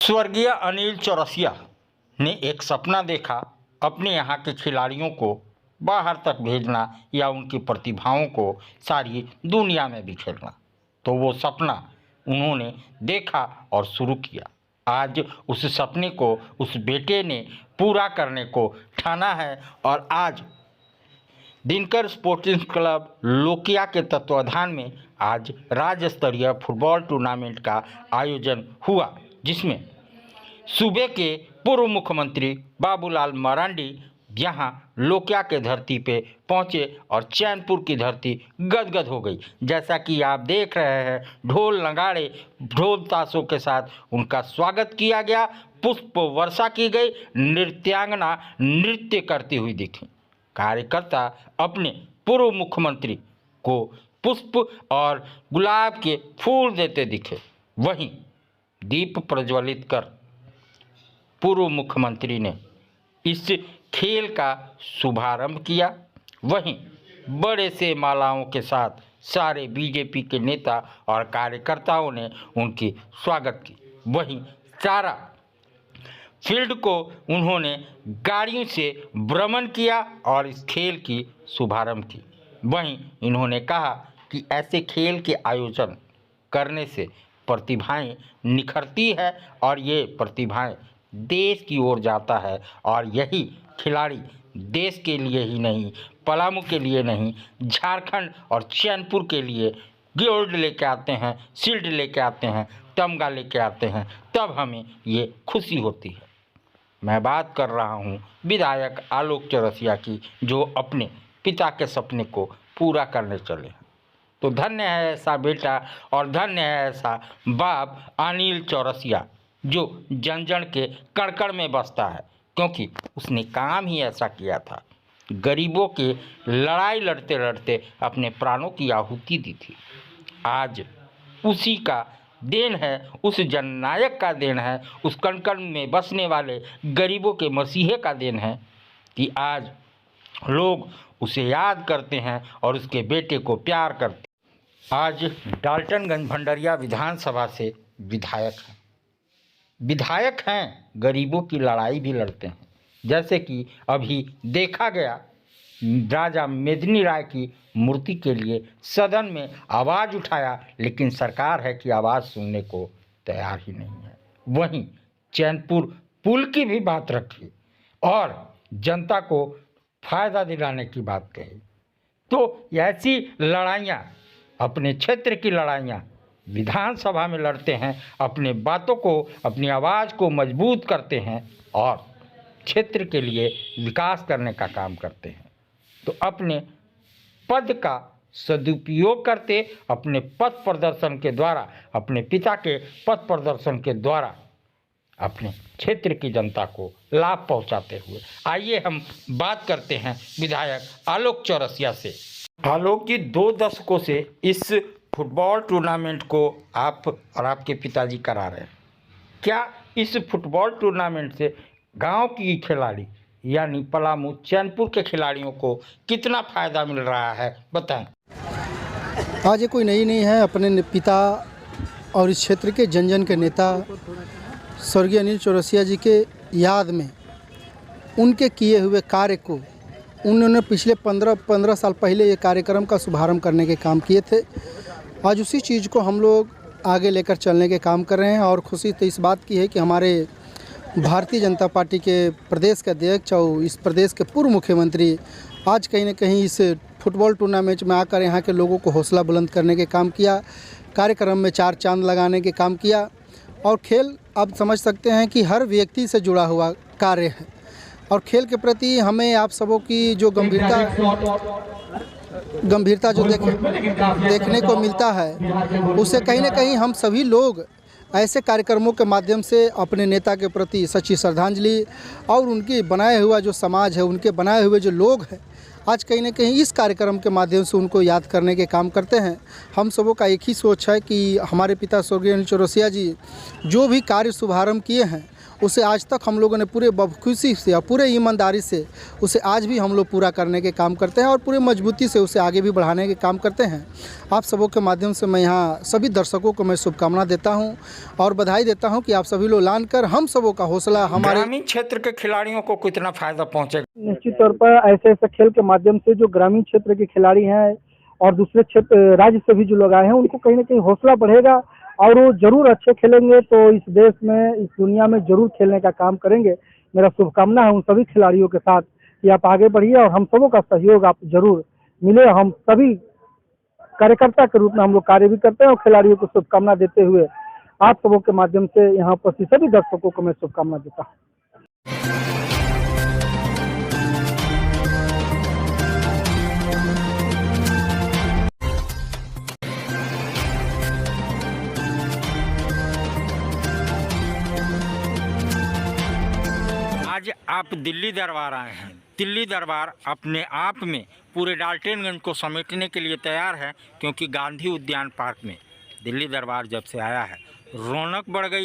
स्वर्गीय अनिल चौरसिया ने एक सपना देखा, अपने यहाँ के खिलाड़ियों को बाहर तक भेजना या उनकी प्रतिभाओं को सारी दुनिया में बिखेरना। तो वो सपना उन्होंने देखा और शुरू किया। आज उस सपने को उस बेटे ने पूरा करने को ठाना है और आज दिनकर स्पोर्टिंग क्लब लोकिया के तत्वाधान में आज राज्य स्तरीय फुटबॉल टूर्नामेंट का आयोजन हुआ, जिसमें सूबे के पूर्व मुख्यमंत्री बाबूलाल मरांडी यहाँ लोकिया के धरती पे पहुँचे और चैनपुर की धरती गदगद हो गई। जैसा कि आप देख रहे हैं, ढोल नगाड़े ढोल ताशों के साथ उनका स्वागत किया गया, पुष्प वर्षा की गई, नृत्यांगना नृत्य करती हुई दिखी। कार्यकर्ता अपने पूर्व मुख्यमंत्री को पुष्प और गुलाब के फूल देते दिखे। वहीं दीप प्रज्वलित कर पूर्व मुख्यमंत्री ने इस खेल का शुभारंभ किया। वहीं बड़े से मालाओं के साथ सारे बीजेपी के नेता और कार्यकर्ताओं ने उनकी स्वागत की। वहीं सारा फील्ड को उन्होंने गाड़ियों से भ्रमण किया और इस खेल की शुभारंभ की। वहीं इन्होंने कहा कि ऐसे खेल के आयोजन करने से प्रतिभाएं निखरती है और ये प्रतिभाएं देश की ओर जाता है और यही खिलाड़ी देश के लिए ही नहीं, पलामू के लिए नहीं, झारखंड और चैनपुर के लिए गोल्ड लेके आते हैं, शील्ड लेके आते हैं, तमगा लेके आते हैं, तब हमें ये खुशी होती है। मैं बात कर रहा हूँ विधायक आलोक चौरसिया की, जो अपने पिता के सपने को पूरा करने चले हैं। तो धन्य है ऐसा बेटा और धन्य है ऐसा बाप अनिल चौरसिया, जो जन जन के कण कण में बसता है, क्योंकि उसने काम ही ऐसा किया था। गरीबों के लड़ाई लड़ते लड़ते अपने प्राणों की आहुति दी थी। आज उसी का देन है, उस जननायक का देन है, उस कण कण में बसने वाले गरीबों के मसीहे का देन है कि आज लोग उसे याद करते हैं और उसके बेटे को प्यार करते हैं। आज डाल्टनगंज भंडरिया विधानसभा से विधायक हैं, गरीबों की लड़ाई भी लड़ते हैं। जैसे कि अभी देखा गया, राजा मेदिनी राय की मूर्ति के लिए सदन में आवाज़ उठाया, लेकिन सरकार है कि आवाज़ सुनने को तैयार ही नहीं है। वहीं चैनपुर पुल की भी बात रखी और जनता को फायदा दिलाने की बात कही। तो ऐसी लड़ाइयाँ, अपने क्षेत्र की लड़ाइयाँ विधानसभा में लड़ते हैं, अपने बातों को, अपनी आवाज़ को मजबूत करते हैं और क्षेत्र के लिए विकास करने का काम करते हैं। तो अपने पद का सदुपयोग करते, अपने पथ प्रदर्शन के द्वारा, अपने पिता के पथ प्रदर्शन के द्वारा अपने क्षेत्र की जनता को लाभ पहुंचाते हुए आइए हम बात करते हैं विधायक आलोक चौरसिया से। आलोक जी, 2 दशकों से इस फुटबॉल टूर्नामेंट को आप और आपके पिताजी करा रहे हैं। क्या इस फुटबॉल टूर्नामेंट से गांव की खिलाड़ी यानी पलामू चैनपुर के खिलाड़ियों को कितना फ़ायदा मिल रहा है, बताएं। आज ये कोई नई नहीं है। अपने पिता और इस क्षेत्र के जन जन के नेता स्वर्गीय अनिल चौरसिया जी के याद में उनके किए हुए कार्य को उन्होंने पिछले 15 साल पहले ये कार्यक्रम का शुभारंभ करने के काम किए थे। आज उसी चीज़ को हम लोग आगे लेकर चलने के काम कर रहे हैं और खुशी तो इस बात की है कि हमारे भारतीय जनता पार्टी के प्रदेश के अध्यक्ष और इस प्रदेश के पूर्व मुख्यमंत्री आज कहीं न कहीं इस फुटबॉल टूर्नामेंट में आकर यहाँ के लोगों को हौसला बुलंद करने के काम किया, कार्यक्रम में 4 चांद लगाने के काम किया। और खेल आप समझ सकते हैं कि हर व्यक्ति से जुड़ा हुआ कार्य है और खेल के प्रति हमें आप सबों की जो गंभीरता जो देखने को मिलता है, उससे कहीं न कहीं हम सभी लोग ऐसे कार्यक्रमों के माध्यम से अपने नेता के प्रति सच्ची श्रद्धांजलि और उनकी बनाए हुआ जो समाज है, उनके बनाए हुए जो लोग हैं, आज कहीं न कहीं इस कार्यक्रम के माध्यम से उनको याद करने के काम करते हैं। हम सबों का एक ही सोच है कि हमारे पिता स्वर्गीय अनिल चौरसिया जी जो भी कार्य शुभारंभ किए हैं उसे आज तक हम लोगों ने पूरे बखुशी से और पूरे ईमानदारी से उसे आज भी हम लोग पूरा करने के काम करते हैं और पूरे मजबूती से उसे आगे भी बढ़ाने के काम करते हैं। आप सबों के माध्यम से मैं यहाँ सभी दर्शकों को मैं शुभकामना देता हूँ और बधाई देता हूँ कि आप सभी लोग लान कर हम सबों का हौसला हमारे ग्रामीण क्षेत्र के खिलाड़ियों को कितना फायदा पहुंचेगा? निश्चित तौर पर ऐसे ऐसे खेल के माध्यम से जो ग्रामीण क्षेत्र के खिलाड़ी हैं और दूसरे क्षेत्र राज्य से भी जो लोग आए हैं उनको कहीं ना कहीं हौसला बढ़ेगा और वो जरूर अच्छे खेलेंगे तो इस देश में, इस दुनिया में जरूर खेलने का काम करेंगे। मेरा शुभकामना है उन सभी खिलाड़ियों के साथ कि आप आगे बढ़िए और हम सबों का सहयोग आप जरूर मिले। हम सभी कार्यकर्ता के रूप में हम लोग कार्य भी करते हैं और खिलाड़ियों को शुभकामना देते हुए आप सबों के माध्यम से यहाँ उपस्थित सभी दर्शकों को मैं शुभकामना देता हूँ। आज आप दिल्ली दरबार आए हैं। दिल्ली दरबार अपने आप में पूरे डाल्टनगंज को समेटने के लिए तैयार है, क्योंकि गांधी उद्यान पार्क में दिल्ली दरबार जब से आया है रौनक बढ़ गई।